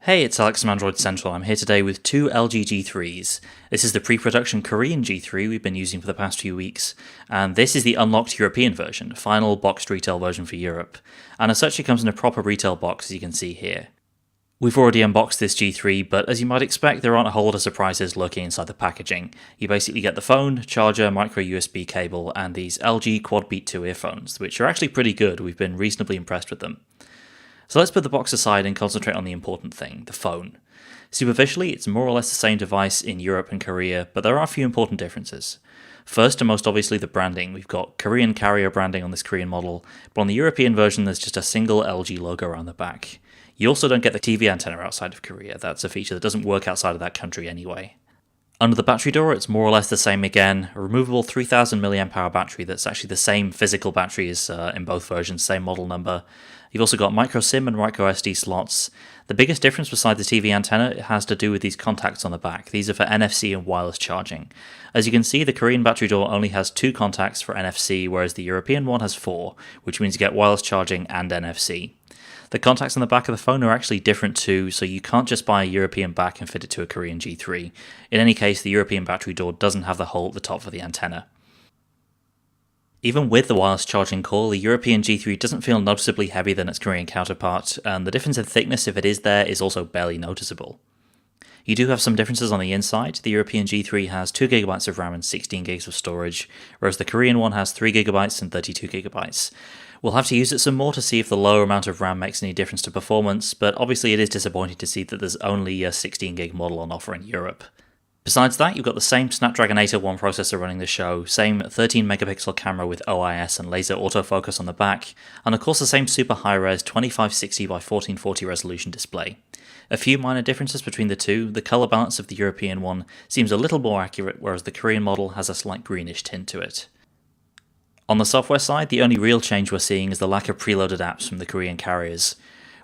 Hey, it's Alex from Android Central. I'm here today with two LG G3s. This is the pre-production Korean G3 we've been using for the past few weeks, and this is the unlocked European version, final boxed retail version for Europe. And as such, it comes in a proper retail box, as you can see here. We've already unboxed this G3, but as you might expect, there aren't a whole lot of surprises lurking inside the packaging. You basically get the phone, charger, micro USB cable, and these LG Quad Beat 2 earphones, which are actually pretty good. We've been reasonably impressed with them. So let's put the box aside and concentrate on the important thing, the phone. Superficially, it's more or less the same device in Europe and Korea, but there are a few important differences. First and most obviously the branding. We've got Korean carrier branding on this Korean model, but on the European version there's just a single LG logo around the back. You also don't get the TV antenna outside of Korea. That's a feature that doesn't work outside of that country anyway. Under the battery door, it's more or less the same again, a removable 3000 mAh battery that's actually the same physical battery as in both versions, same model number. You've also got micro SIM and micro SD slots. The biggest difference besides the TV antenna has to do with these contacts on the back. These are for NFC and wireless charging. As you can see, the Korean battery door only has 2 contacts for NFC, whereas the European one has 4, which means you get wireless charging and NFC. The contacts on the back of the phone are actually different too, so you can't just buy a European back and fit it to a Korean G3. In any case, the European battery door doesn't have the hole at the top for the antenna. Even with the wireless charging core, the European G3 doesn't feel noticeably heavier than its Korean counterpart, and the difference in thickness, if it is there, is also barely noticeable. You do have some differences on the inside. The European G3 has 2GB of RAM and 16GB of storage, whereas the Korean one has 3GB and 32GB. We'll have to use it some more to see if the lower amount of RAM makes any difference to performance, but obviously it is disappointing to see that there's only a 16GB model on offer in Europe. Besides that, you've got the same Snapdragon 801 processor running the show, same 13MP camera with OIS and laser autofocus on the back, and of course the same super high-res 2560x1440 resolution display. A few minor differences between the two. The colour balance of the European one seems a little more accurate, whereas the Korean model has a slight greenish tint to it. On the software side, the only real change we're seeing is the lack of preloaded apps from the Korean carriers.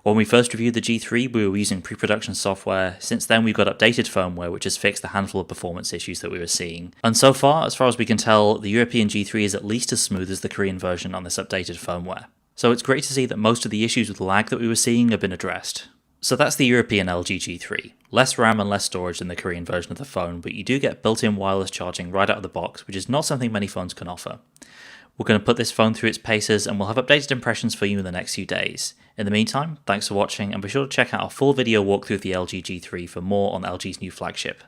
When we first reviewed the G3, we were using pre-production software. Since then, we've got updated firmware, which has fixed a handful of performance issues that we were seeing. And so far as we can tell, the European G3 is at least as smooth as the Korean version on this updated firmware. So it's great to see that most of the issues with lag that we were seeing have been addressed. So that's the European LG G3. Less RAM and less storage than the Korean version of the phone, but you do get built-in wireless charging right out of the box, which is not something many phones can offer. We're going to put this phone through its paces, and we'll have updated impressions for you in the next few days. In the meantime, thanks for watching, and be sure to check out our full video walkthrough of the LG G3 for more on LG's new flagship.